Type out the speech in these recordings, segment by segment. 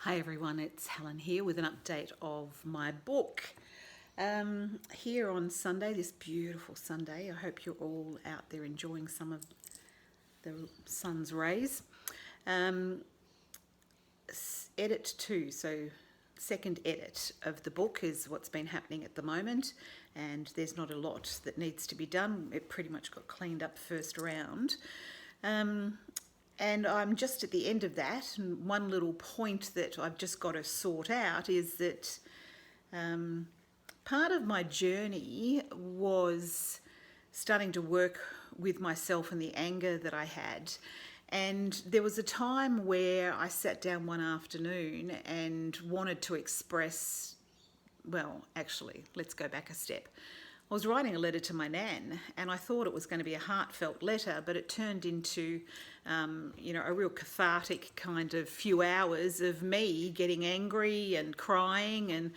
Hi everyone, it's Helen here with an update of my book. Here on Sunday, this beautiful Sunday, I hope you're all out there enjoying some of the sun's rays. Edit 2, so second edit of the book is what's been happening at the moment, and there's not a lot that needs to be done. It pretty much got cleaned up first round. And I'm just at the end of that, and one little point that I've just got to sort out is that part of my journey was starting to work with myself and the anger that I had. And there was a time where I sat down one afternoon and wanted to express, well, actually, let's go back a step. I was writing a letter to my nan, and I thought it was going to be a heartfelt letter, but it turned into, a real cathartic kind of few hours of me getting angry and crying and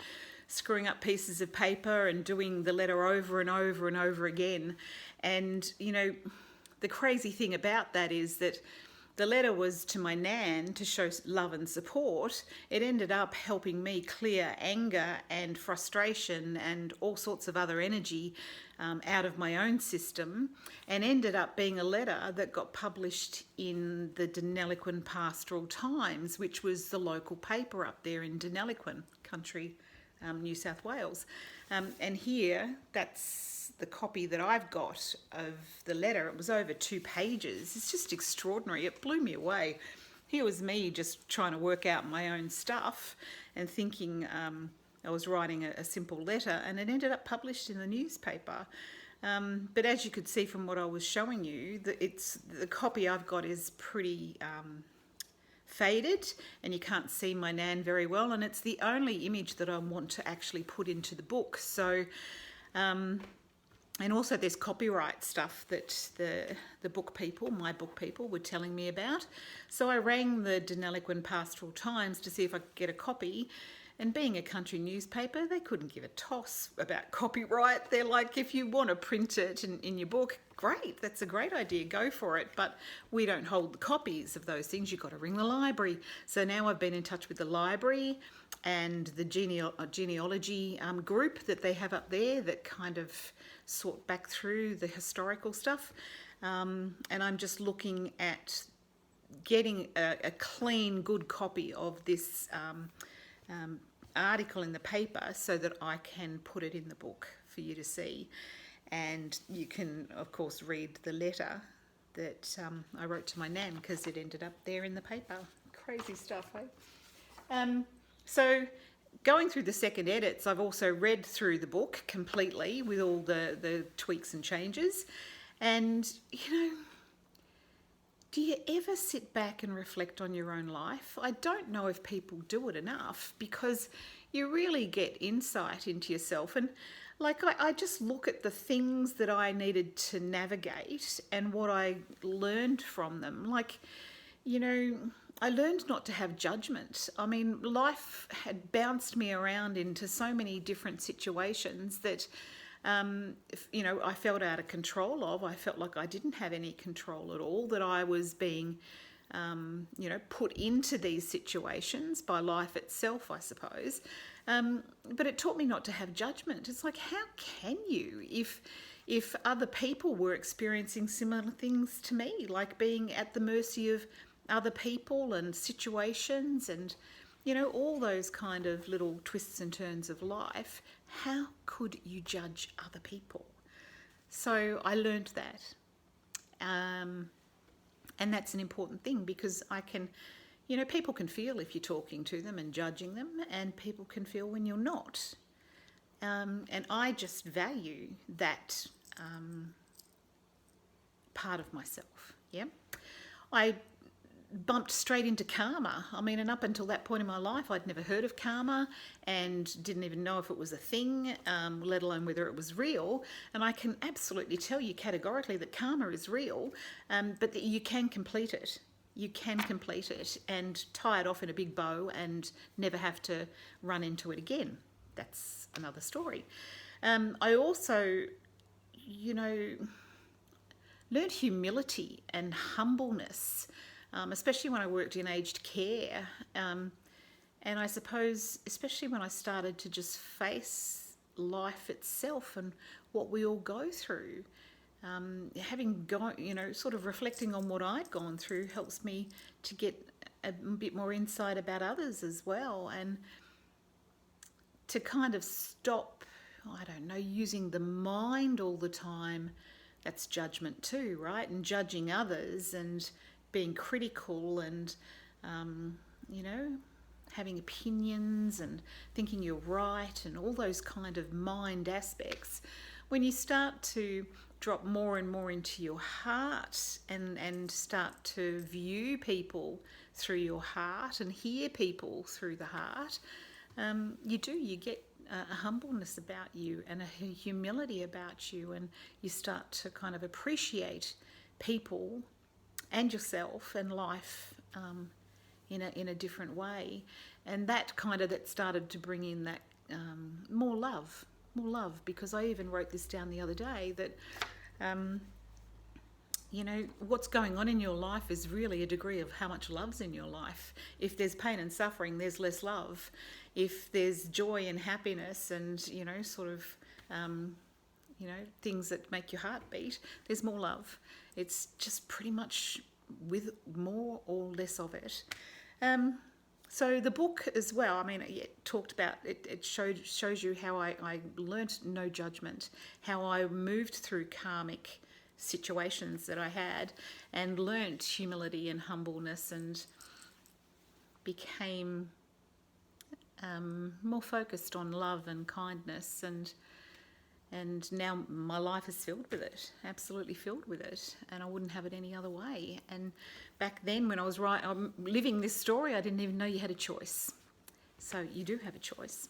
screwing up pieces of paper and doing the letter over and over and over again. And, the crazy thing about that is that the letter was to my nan to show love and support. It ended up helping me clear anger and frustration and all sorts of other energy out of my own system, and ended up being a letter that got published in the Deniliquin Pastoral Times, which was the local paper up there in Deniliquin country, New South Wales. And here, that's the copy that I've got of the letter. It was over 2 pages. It's just extraordinary. It blew me away. Here was me just trying to work out my own stuff and thinking I was writing a simple letter, and it ended up published in the newspaper. But as you could see from what I was showing you, the copy I've got is pretty faded, and you can't see my nan very well, and it's the only image that I want to actually put into the book. So and also there's copyright stuff that the book people, my book people, were telling me about. So I rang the Deniliquin Pastoral Times to see if I could get a copy. And being a country newspaper, they couldn't give a toss about copyright. They're like, if you want to print it in your book, great, that's a great idea, go for it. But we don't hold the copies of those things. You've got to ring the library. So now I've been in touch with the library and the genealogy group that they have up there that kind of sort back through the historical stuff. And I'm just looking at getting a clean, good copy of this article in the paper so that I can put it in the book for you to see. And you can, of course, read the letter that I wrote to my nan, because it ended up there in the paper. Crazy stuff, eh? So going through the second edits, I've also read through the book completely with all the tweaks and changes. And, do you ever sit back and reflect on your own life? I don't know if people do it enough, because you really get insight into yourself. And I just look at the things that I needed to navigate and what I learned from them. I learned not to have judgment. I mean, life had bounced me around into so many different situations that I felt out of control of. I felt like I didn't have any control at all, that I was being, put into these situations by life itself, I suppose. But it taught me not to have judgment. It's like, how can you if other people were experiencing similar things to me, like being at the mercy of other people and situations and all those kind of little twists and turns of life. How could you judge other people? So I learned that. And that's an important thing, because I can, people can feel if you're talking to them and judging them, and people can feel when you're not. And I just value that part of myself, yeah? I bumped straight into karma. I mean, and up until that point in my life, I'd never heard of karma and didn't even know if it was a thing, let alone whether it was real. And I can absolutely tell you categorically that karma is real, but that you can complete it. You can complete it and tie it off in a big bow and never have to run into it again. That's another story. I also, learned humility and humbleness, especially when I worked in aged care. And I suppose, especially when I started to just face life itself and what we all go through, having gone, sort of reflecting on what I'd gone through helps me to get a bit more insight about others as well, and to kind of stop, I don't know, using the mind all the time. That's judgment too, right? And judging others and being critical and, having opinions and thinking you're right and all those kind of mind aspects. When you start to drop more and more into your heart and start to view people through your heart and hear people through the heart, you get a humbleness about you and a humility about you, and you start to kind of appreciate people and yourself and life in a different way. And that started to bring in that more love, because I even wrote this down the other day that what's going on in your life is really a degree of how much love's in your life. If there's pain and suffering, there's less love. If there's joy and happiness and things that make your heart beat, there's more love. It's just pretty much with more or less of it. So the book as well, it talked about, it shows you how I learnt no judgment, how I moved through karmic situations that I had and learnt humility and humbleness and became more focused on love and kindness, and now my life is filled with it, absolutely filled with it, and I wouldn't have it any other way. And back then when I'm living this story, I didn't even know you had a choice. So you do have a choice.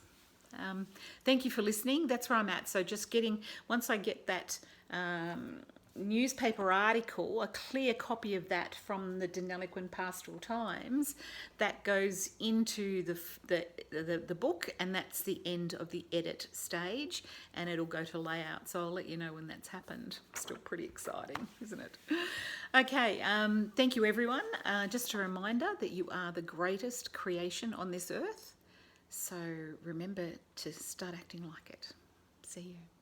Thank you for listening. That's where I'm at. So just once I get that newspaper article, a clear copy of that from the Deniliquin Pastoral Times, that goes into the book, and that's the end of the edit stage, and it'll go to layout. So I'll let you know when that's happened. Still pretty exciting, isn't it? Okay, thank you everyone. Just a reminder that you are the greatest creation on this earth. So remember to start acting like it. See you.